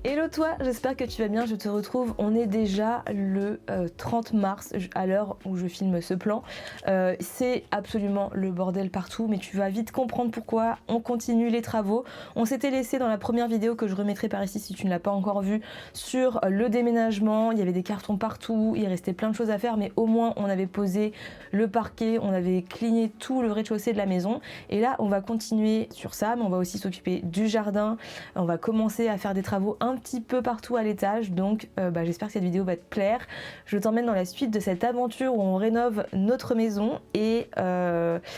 Hello toi, j'espère que tu vas bien, je te retrouve, on est déjà le 30 mars à l'heure où je filme ce plan. C'est absolument le bordel partout, mais tu vas vite comprendre pourquoi. On continue les travaux. On s'était laissé dans la première vidéo que je remettrai par ici si tu ne l'as pas encore vue sur le déménagement. Il y avait des cartons partout, il restait plein de choses à faire, mais au moins on avait posé le parquet, on avait cligné tout le rez-de-chaussée de la maison. Et là on va continuer sur ça, mais on va aussi s'occuper du jardin. On va commencer à faire des travaux un petit peu partout à l'étage, donc j'espère que cette vidéo va te plaire. Je t'emmène dans la suite de cette aventure où on rénove notre maison et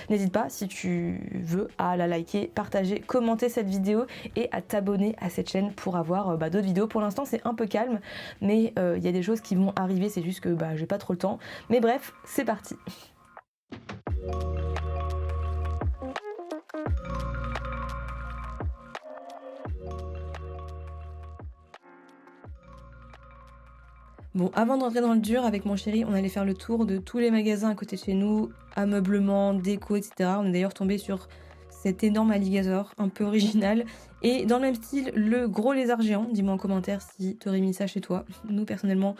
n'hésite pas si tu veux à la liker, partager, commenter cette vidéo et à t'abonner à cette chaîne pour avoir d'autres vidéos. Pour l'instant c'est un peu calme, mais il y a des choses qui vont arriver, c'est juste que j'ai pas trop le temps. Mais bref, c'est parti. Bon, avant de rentrer dans le dur, avec mon chéri, on allait faire le tour de tous les magasins à côté de chez nous, ameublement, déco, etc. On est d'ailleurs tombé sur cet énorme alligator, un peu original. Et dans le même style, le gros lézard géant. Dis-moi en commentaire si t'aurais mis ça chez toi. Nous, personnellement,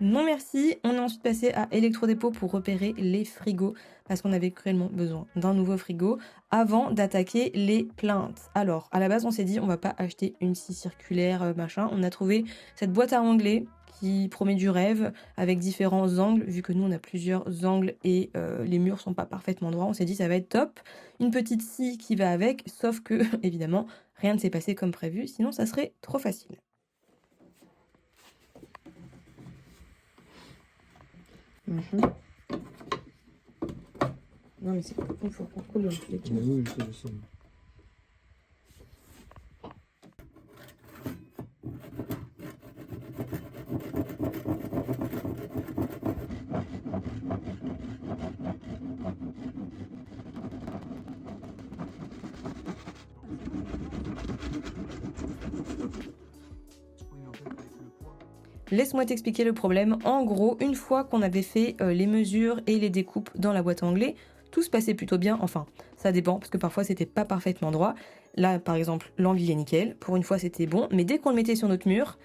non merci. On est ensuite passé à Electrodépôt pour repérer les frigos, parce qu'on avait cruellement besoin d'un nouveau frigo avant d'attaquer les plaintes. Alors, à la base, on s'est dit, on va pas acheter une scie circulaire, machin. On a trouvé cette boîte à anglais qui promet du rêve avec différents angles, vu que nous on a plusieurs angles et les murs sont pas parfaitement droits. On s'est dit ça va être top. Une petite scie qui va avec, sauf que évidemment rien ne s'est passé comme prévu, sinon ça serait trop facile. Non mais c'est pas il faut contrôler dans tous les cas. Oui, je sais. Laisse-moi t'expliquer le problème. En gros, une fois qu'on avait fait les mesures et les découpes dans la boîte à anglais, tout se passait plutôt bien. Enfin, ça dépend, parce que parfois c'était pas parfaitement droit. Là, par exemple, l'angle est nickel. Pour une fois, c'était bon. Mais dès qu'on le mettait sur notre mur,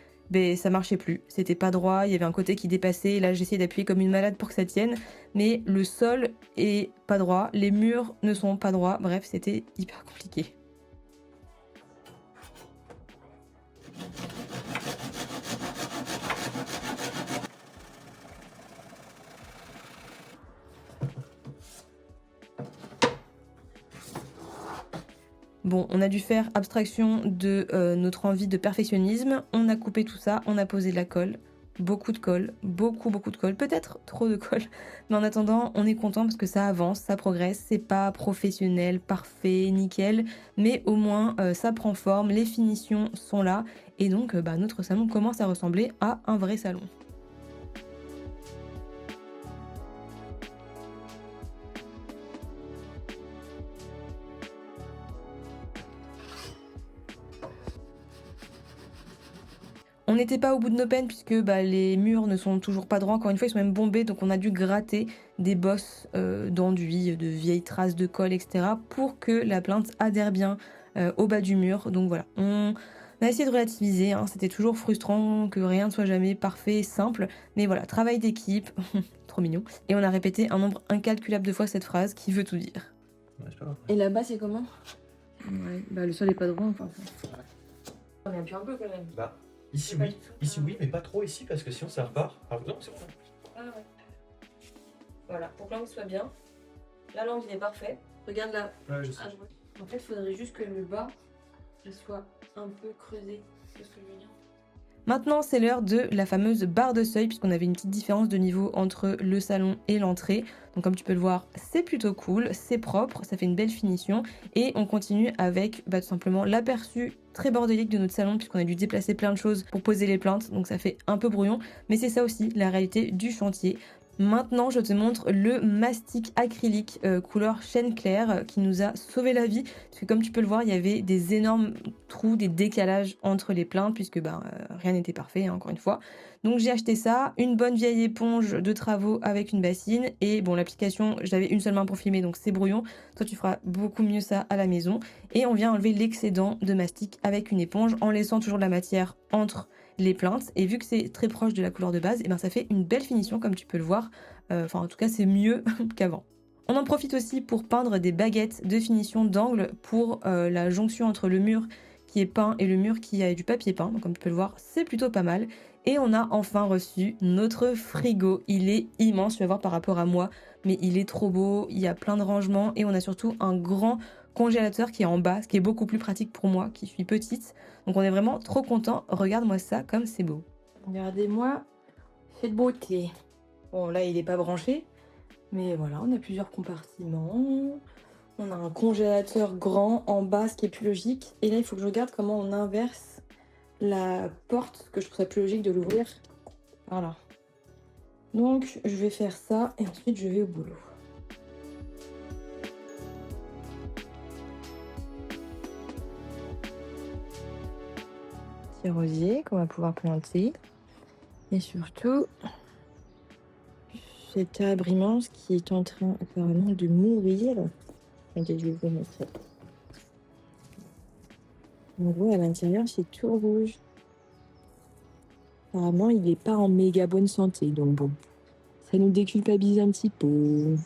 ça marchait plus. C'était pas droit, il y avait un côté qui dépassait. Là, j'essayais d'appuyer comme une malade pour que ça tienne. Mais le sol est pas droit, les murs ne sont pas droits. Bref, c'était hyper compliqué. Bon, on a dû faire abstraction de notre envie de perfectionnisme. On a coupé tout ça, on a posé de la colle. Beaucoup de colle, beaucoup de colle, peut-être trop de colle. Mais en attendant, on est content parce que ça avance, ça progresse. C'est pas professionnel, parfait, nickel. Mais au moins, ça prend forme, les finitions sont là. Et donc, notre salon commence à ressembler à un vrai salon. On n'était pas au bout de nos peines puisque les murs ne sont toujours pas droits. Encore une fois, ils sont même bombés, donc on a dû gratter des bosses d'enduit, de vieilles traces de colle, etc. pour que la plinthe adhère bien au bas du mur. Donc voilà, on a essayé de relativiser. Hein. C'était toujours frustrant que rien ne soit jamais parfait, simple. Mais voilà, travail d'équipe, trop mignon. Et on a répété un nombre incalculable de fois cette phrase qui veut tout dire. Ouais, c'est pas grave. Et là-bas, c'est comment? Ouais, le sol est pas droit, enfin. On appuie un peu quand même. Ici oui, mais pas trop ici parce que sinon ça repart. Alors non, c'est bon. Ah ouais. Voilà, pour que l'angle soit bien. Là, l'angle il est parfait. Regarde là. Ouais, je sais. À droite. En fait, il faudrait juste que le bas il soit un peu creusé. C'est ce que je veux dire. Maintenant, c'est l'heure de la fameuse barre de seuil, puisqu'on avait une petite différence de niveau entre le salon et l'entrée. Donc comme tu peux le voir, c'est plutôt cool, c'est propre, ça fait une belle finition. Et on continue avec tout simplement l'aperçu très bordélique de notre salon, puisqu'on a dû déplacer plein de choses pour poser les plaintes, donc ça fait un peu brouillon. Mais c'est ça aussi la réalité du chantier. Maintenant, je te montre le mastic acrylique couleur chêne clair qui nous a sauvé la vie. Parce que comme tu peux le voir, il y avait des énormes trous, des décalages entre les plaintes puisque rien n'était parfait, hein, encore une fois. Donc j'ai acheté ça, une bonne vieille éponge de travaux avec une bassine. Et bon, l'application, j'avais une seule main pour filmer, donc c'est brouillon. Toi, tu feras beaucoup mieux ça à la maison. Et on vient enlever l'excédent de mastic avec une éponge en laissant toujours de la matière entre les plaintes. Et vu que c'est très proche de la couleur de base, et ça fait une belle finition comme tu peux le voir. En tout cas, c'est mieux qu'avant. On en profite aussi pour peindre des baguettes de finition d'angle pour la jonction entre le mur qui est peint et le mur qui a du papier peint. Donc comme tu peux le voir, c'est plutôt pas mal. Et on a enfin reçu notre frigo. Il est immense, tu vas voir par rapport à moi, mais il est trop beau, il y a plein de rangements et on a surtout un grand congélateur qui est en bas, ce qui est beaucoup plus pratique pour moi qui suis petite. Donc on est vraiment trop content. Regarde-moi ça comme c'est beau. Regardez-moi cette beauté. Bon là il n'est pas branché, mais voilà, on a plusieurs compartiments. On a un congélateur grand en bas, ce qui est plus logique. Et là il faut que je regarde comment on inverse la porte, que je trouve ça plus logique de l'ouvrir. Voilà. Donc je vais faire ça et ensuite je vais au boulot. Petit rosier qu'on va pouvoir planter. Et surtout, cet arbre immense qui est en train apparemment de mourir. Regardez, je vais vous montrer. On voit à l'intérieur, c'est tout rouge. Apparemment, il n'est pas en méga bonne santé, donc bon, ça nous déculpabilise un petit peu.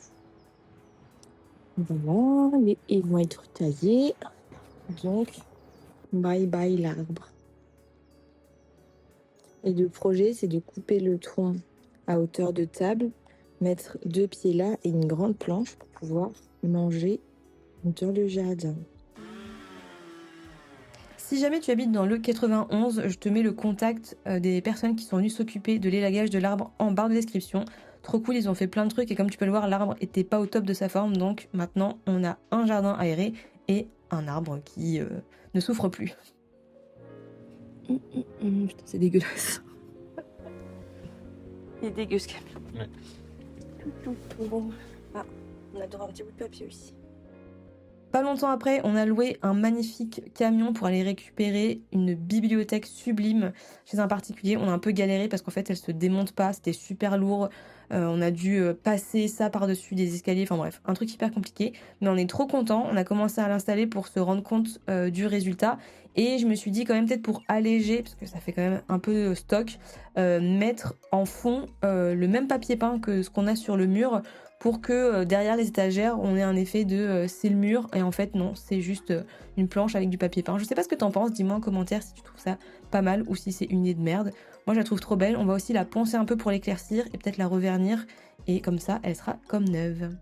Voilà, les haies vont être taillées. Donc, bye bye l'arbre. Et le projet, c'est de couper le tronc à hauteur de table, mettre 2 pieds là et une grande planche pour pouvoir manger dans le jardin. Si jamais tu habites dans le 91, je te mets le contact des personnes qui sont venues s'occuper de l'élagage de l'arbre en barre de description. Trop cool, ils ont fait plein de trucs et comme tu peux le voir, l'arbre était pas au top de sa forme. Donc maintenant, on a un jardin aéré et un arbre qui ne souffre plus. Putain, c'est dégueulasse. Il est dégueu ce camion. Ouais. Bon. Ah, on a droit à un petit bout de papier aussi. Pas longtemps après, on a loué un magnifique camion pour aller récupérer une bibliothèque sublime chez un particulier. On a un peu galéré parce qu'en fait, elle se démonte pas, c'était super lourd. On a dû passer ça par-dessus des escaliers, enfin bref, un truc hyper compliqué. Mais on est trop content. On a commencé à l'installer pour se rendre compte du résultat. Et je me suis dit quand même peut-être pour alléger, parce que ça fait quand même un peu stock, mettre en fond le même papier peint que ce qu'on a sur le mur pour que derrière les étagères, on ait un effet de c'est le mur. Et en fait, non, c'est juste une planche avec du papier peint. Je sais pas ce que t'en penses, dis-moi en commentaire si tu trouves ça pas mal ou si c'est une idée de merde. Moi, je la trouve trop belle. On va aussi la poncer un peu pour l'éclaircir et peut-être la revernir. Et comme ça, elle sera comme neuve.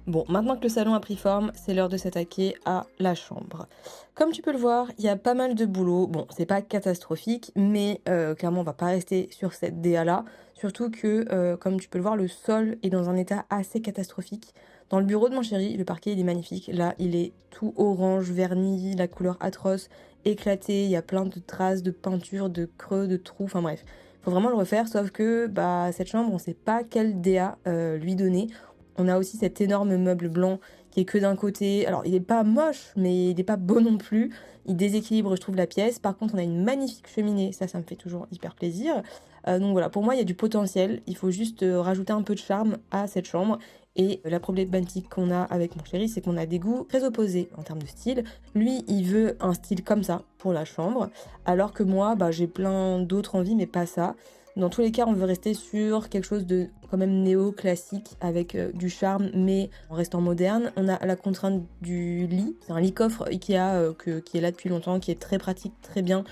Bon, maintenant que le salon a pris forme, c'est l'heure de s'attaquer à la chambre. Comme tu peux le voir, il y a pas mal de boulot. Bon, c'est pas catastrophique, mais clairement, on va pas rester sur cette DA-là. Surtout que, comme tu peux le voir, le sol est dans un état assez catastrophique. Dans le bureau de mon chéri, le parquet, il est magnifique. Là, il est tout orange, verni, la couleur atroce, éclaté. Il y a plein de traces de peinture, de creux, de trous, enfin bref. Faut vraiment le refaire, sauf que cette chambre, on sait pas quelle DA lui donner. On a aussi cet énorme meuble blanc qui est que d'un côté. Alors, il est pas moche, mais il est pas beau non plus. Il déséquilibre, je trouve, la pièce. Par contre, on a une magnifique cheminée. Ça me fait toujours hyper plaisir. Donc voilà, pour moi, il y a du potentiel. Il faut juste rajouter un peu de charme à cette chambre. Et la problématique qu'on a avec mon chéri, c'est qu'on a des goûts très opposés en termes de style. Lui, il veut un style comme ça pour la chambre. Alors que moi, j'ai plein d'autres envies, mais pas ça. Dans tous les cas, on veut rester sur quelque chose de quand même néo-classique avec du charme, mais en restant moderne. On a la contrainte du lit. C'est un lit-coffre Ikea qui est là depuis longtemps, qui est très pratique, très bien.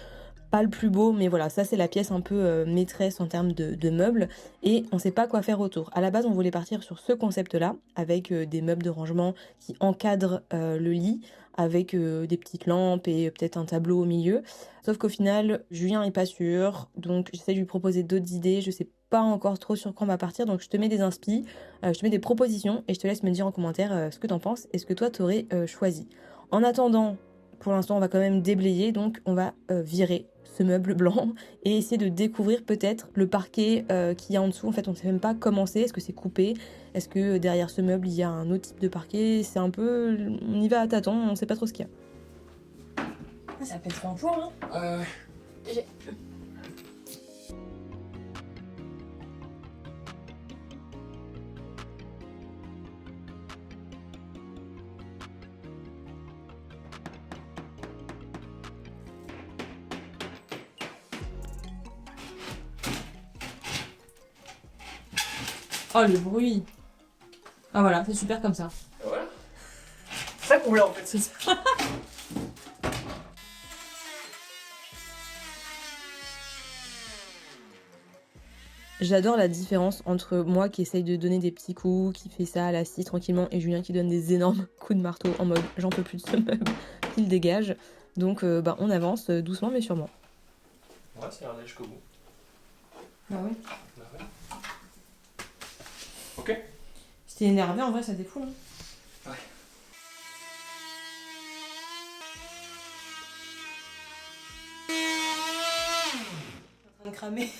Pas le plus beau, mais voilà, ça c'est la pièce un peu maîtresse en termes de meubles. Et on sait pas quoi faire autour. À la base, on voulait partir sur ce concept-là, avec des meubles de rangement qui encadrent le lit, avec des petites lampes et peut-être un tableau au milieu. Sauf qu'au final, Julien est pas sûr, donc j'essaie de lui proposer d'autres idées. Je sais pas encore trop sur quoi on va partir, donc je te mets des inspi, je te mets des propositions et je te laisse me dire en commentaire ce que t'en penses et ce que toi t'aurais choisi. En attendant, pour l'instant, on va quand même déblayer, donc on va virer ce meuble blanc et essayer de découvrir peut-être le parquet qu'il y a en dessous. En fait, on ne sait même pas comment c'est. Est-ce que c'est coupé? Est-ce que derrière ce meuble, il y a un autre type de parquet? C'est un peu... On y va à tâtons, on ne sait pas trop ce qu'il y a. Ah, ça pète un point, hein. Oh, le bruit. Ah voilà, c'est super comme ça. Voilà. C'est ça qu'on voulait en fait. C'est ça. J'adore la différence entre moi qui essaye de donner des petits coups, qui fait ça à la scie tranquillement, et Julien qui donne des énormes coups de marteau en mode j'en peux plus de ce meuble, qu'il dégage. Donc on avance doucement mais sûrement. Ouais, ça a l'air d'aller jusqu'au bout. Bah oui. Bah ouais. Ok. Si t'es énervé en vrai ça défoule. Hein. Ouais. En train de cramer.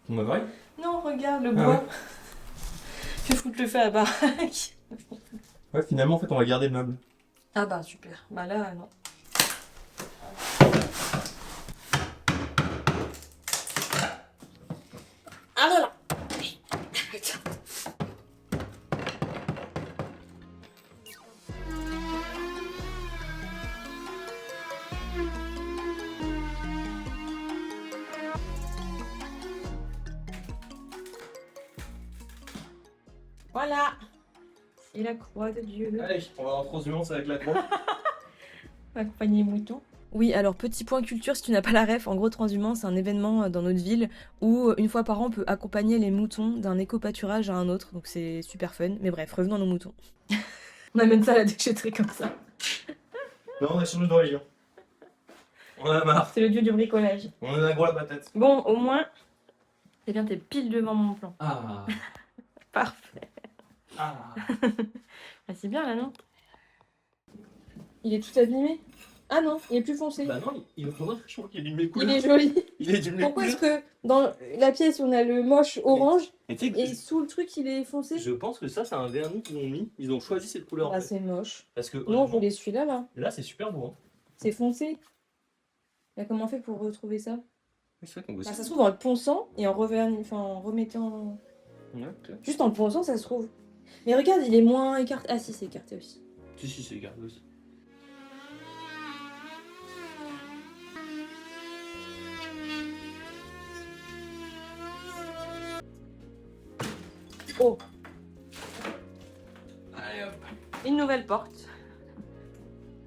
On m'a vrai. Non, regarde le Ah bois. ouais. Fais foutre le feu à la baraque. Ouais, finalement, en fait, on va garder le meuble. Ah bah super. Bah là, non. Ah là là. Voilà. Et la croix de Dieu. Allez, on va en transhumance avec la croix. Accompagner mouton. Oui, alors petit point culture, si tu n'as pas la ref, en gros transhumance, c'est un événement dans notre ville où une fois par an on peut accompagner les moutons d'un éco-pâturage à un autre, donc c'est super fun. Mais bref, revenons à nos moutons. On amène ça à la déchetterie comme ça. Non, on a changé de religion. On en a marre. C'est le dieu du bricolage. On en a gros la patate. Bon, au moins, c'est bien, t'es pile devant mon plan. Ah. Parfait. Ah. Ah, c'est bien là, non? Il est tout abîmé? Ah non, il est plus foncé. Bah non, il faudrait franchement qu'il ait du mes Il couleurs. est joli. Il est du mes Pourquoi est-ce couleurs. que dans la pièce on a le moche orange Et tu sais que et sous le truc il est foncé? je pense que ça, c'est un vernis qu'ils ont mis. Ils ont choisi cette couleur. Ah, en fait. c'est moche. Parce que Non, je honnêtement, voulais celui-là là. là, c'est super beau. Hein. C'est foncé. Et comment on fait pour retrouver ça? Oui, c'est vrai qu'on veut Bah, ça se trouve en le ponçant et en reverni... enfin, en remettant. Ouais, ok. Juste en le ponçant, ça se trouve. Mais regarde, il est moins écarté. Ah si, c'est écarté aussi. Si, c'est garde aussi. Oh, Allez hop. une nouvelle porte.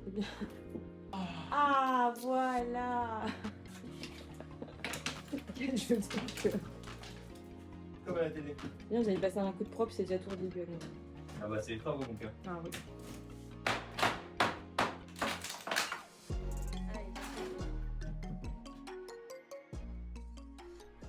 C'est bien. Ah, voilà. Quel jeu de cœur. Comme à la télé. Bien, j'avais passé un coup de propre, c'est déjà tout redébut. Ah bah, c'est les travaux, mon cœur. Ah oui.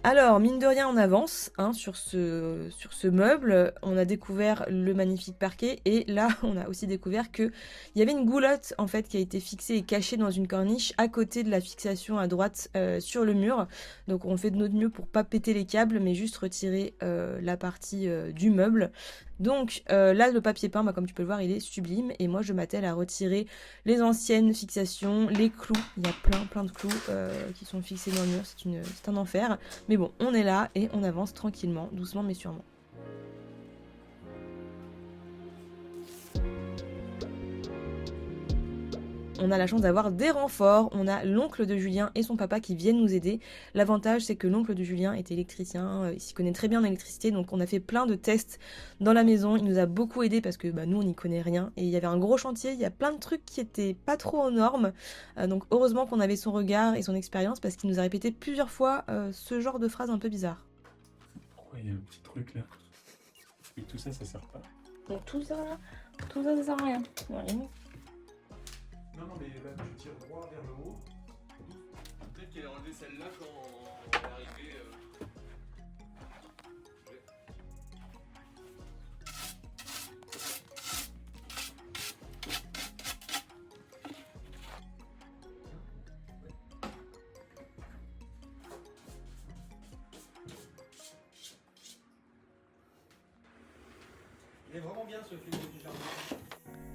Alors, mine de rien, on avance hein, sur ce meuble. On a découvert le magnifique parquet et là, on a aussi découvert qu'il y avait une goulotte en fait qui a été fixée et cachée dans une corniche à côté de la fixation à droite sur le mur. Donc, on fait de notre mieux pour pas péter les câbles, mais juste retirer la partie du meuble. Donc là, le papier peint, bah, comme tu peux le voir, il est sublime. Et moi, je m'attelle à retirer les anciennes fixations, les clous. Il y a plein de clous qui sont fixés dans le mur. C'est un enfer. Mais bon, on est là et on avance tranquillement, doucement mais sûrement. On a la chance d'avoir des renforts. On a l'oncle de Julien et son papa qui viennent nous aider. L'avantage, c'est que l'oncle de Julien est électricien. Il s'y connaît très bien en électricité. Donc, on a fait plein de tests dans la maison. Il nous a beaucoup aidé parce que nous, on n'y connaît rien. Et il y avait un gros chantier. Il y a plein de trucs qui étaient pas trop aux normes. Donc, heureusement qu'on avait son regard et son expérience parce qu'il nous a répété plusieurs fois ce genre de phrases un peu bizarres. Pourquoi il y a un petit truc là? Et tout ça, ça sert pas. Donc, tout ça, ça sert à rien. Non, mais là, tu tires droit vers le haut. Peut-être qu'elle a enlevé celle-là quand on est arrivé. est vraiment bien ce film du jardin.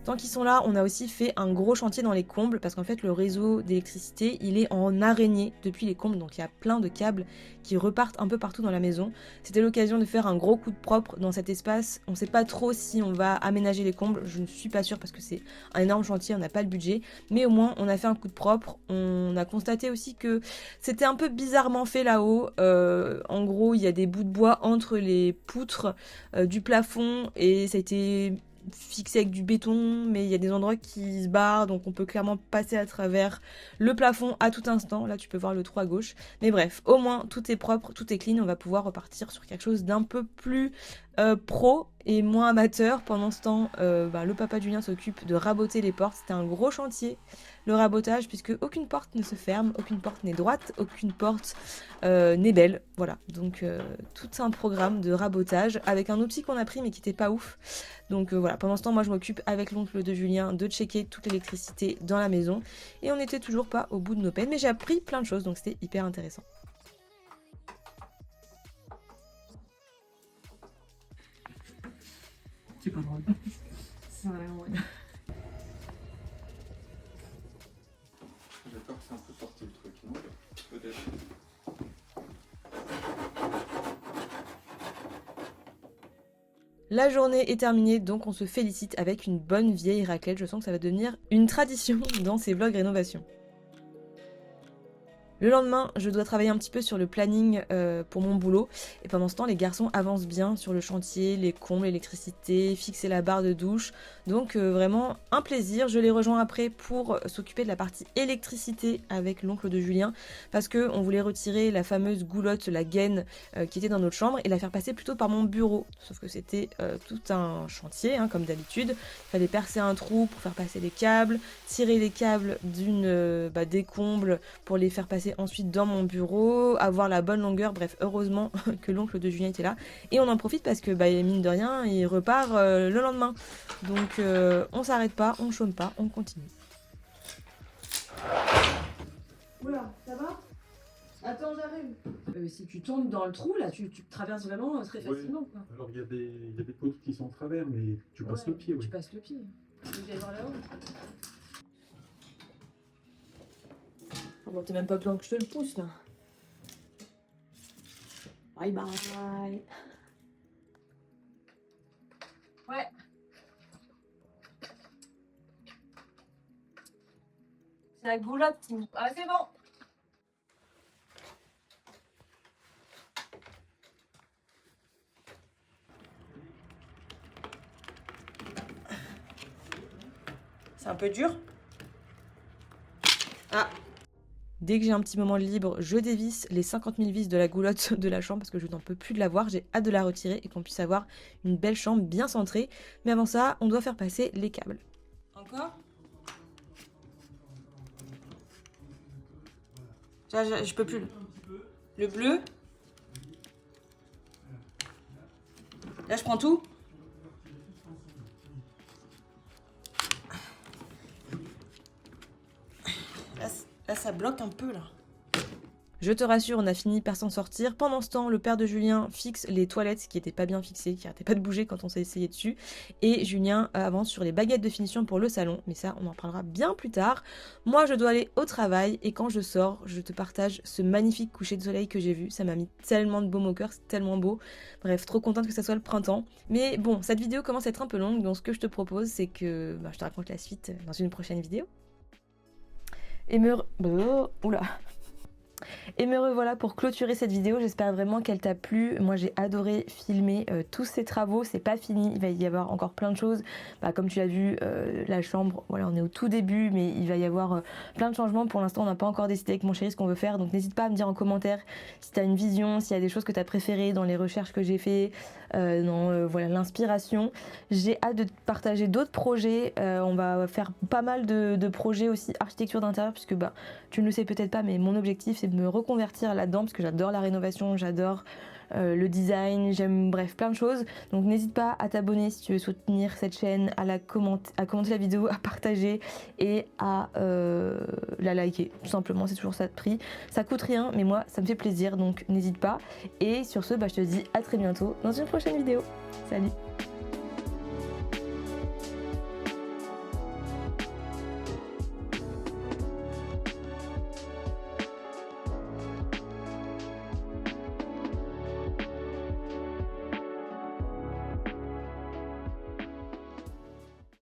Tant qu'ils sont là, on a aussi fait un gros chantier dans les combles parce qu'en fait le réseau d'électricité il est en araignée depuis les combles, donc il y a plein de câbles qui repartent un peu partout dans la maison. C'était l'occasion de faire un gros coup de propre dans cet espace. On sait pas trop si on va aménager les combles, je ne suis pas sûre parce que c'est un énorme chantier, on n'a pas le budget, mais au moins on a fait un coup de propre. On a constaté aussi que c'était un peu bizarrement fait là-haut. En gros, il y a des bouts de bois entre les poutres du plafond et ça a été fixé avec du béton, mais il y a des endroits qui se barrent, donc on peut clairement passer à travers le plafond à tout instant. Là, tu peux voir le trou à gauche. Mais bref, au moins, tout est propre, tout est clean. On va pouvoir repartir sur quelque chose d'un peu plus pro et moins amateur. Pendant ce temps, le papa de Julien s'occupe de raboter les portes. C'était un gros chantier, le rabotage, puisque aucune porte ne se ferme, aucune porte n'est droite, aucune porte n'est belle. Voilà, donc tout un programme de rabotage avec un outil qu'on a pris mais qui n'était pas ouf. Donc voilà, pendant ce temps, moi je m'occupe avec l'oncle de Julien de checker toute l'électricité dans la maison. Et on n'était toujours pas au bout de nos peines, mais j'ai appris plein de choses, donc c'était hyper intéressant. C'est pas drôle. Ça a l'air, ouais. J'ai peur que c'est un peu torti le truc, non? Peut-être. La journée est terminée, donc on se félicite avec une bonne vieille raclette. Je sens que ça va devenir une tradition dans ces vlogs rénovation. Le lendemain, je dois travailler un petit peu sur le planning pour mon boulot. Et pendant ce temps, les garçons avancent bien sur le chantier, les combles, l'électricité, fixer la barre de douche. Donc vraiment un plaisir. Je les rejoins après pour s'occuper de la partie électricité avec l'oncle de Julien. Parce qu'on voulait retirer la fameuse goulotte, la gaine qui était dans notre chambre et la faire passer plutôt par mon bureau. Sauf que c'était tout un chantier, hein, comme d'habitude. Il fallait percer un trou pour faire passer les câbles, tirer les câbles des combles pour les faire passer ensuite dans mon bureau, avoir la bonne longueur, bref, heureusement que l'oncle de Julien était là. Et on en profite parce que, mine de rien, il repart le lendemain. Donc, on s'arrête pas, on chôme pas, on continue. Oula, ça va? Attends, j'arrive. Si tu tombes dans le trou, là, tu traverses vraiment très facilement. Quoi. Alors il y a des poutres qui sont en travers, mais tu passes le pied. Tu passes le pied. Tu veux aller voir là-haut? Bon, t'es même pas besoin que je te le pousse là. Bye bye. Ouais. C'est la goulotte. Ah, c'est bon. C'est un peu dur. Ah. Dès que j'ai un petit moment libre, je dévisse les 50 000 vis de la goulotte de la chambre parce que je n'en peux plus de la voir. J'ai hâte de la retirer et qu'on puisse avoir une belle chambre bien centrée. Mais avant ça, on doit faire passer les câbles. Encore? Je peux plus. Le bleu. Là, je prends tout. Là, ça bloque un peu, là. Je te rassure, on a fini par s'en sortir. Pendant ce temps, le père de Julien fixe les toilettes qui n'étaient pas bien fixées, qui n'arrêtaient pas de bouger quand on s'est essayé dessus. Et Julien avance sur les baguettes de finition pour le salon. Mais ça, on en parlera bien plus tard. Moi, je dois aller au travail. Et quand je sors, je te partage ce magnifique coucher de soleil que j'ai vu. Ça m'a mis tellement de baume au cœur, c'est tellement beau. Bref, trop contente que ça soit le printemps. Mais bon, cette vidéo commence à être un peu longue. Donc ce que je te propose, c'est que je te raconte la suite dans une prochaine vidéo. Et me revoilà pour clôturer cette vidéo. J'espère vraiment qu'elle t'a plu. Moi j'ai adoré filmer tous ces travaux. C'est pas fini, il va y avoir encore plein de choses. Comme tu l'as vu, la chambre, voilà, on est au tout début, mais il va y avoir plein de changements. Pour l'instant on n'a pas encore décidé avec mon chéri ce qu'on veut faire. Donc n'hésite pas à me dire en commentaire si tu as une vision, s'il y a des choses que tu as préférées dans les recherches que j'ai fait, dans l'inspiration. J'ai hâte de te partager d'autres projets. On va faire pas mal de projets aussi architecture d'intérieur, puisque tu ne le sais peut-être pas, mais mon objectif c'est de me reconvertir là-dedans parce que j'adore la rénovation, j'adore le design, j'aime bref plein de choses. Donc n'hésite pas à t'abonner si tu veux soutenir cette chaîne, à commenter la vidéo, à partager et à la liker. Tout simplement, c'est toujours ça de prix. Ça coûte rien, mais moi ça me fait plaisir, donc n'hésite pas. Et sur ce, je te dis à très bientôt dans une prochaine vidéo. Salut!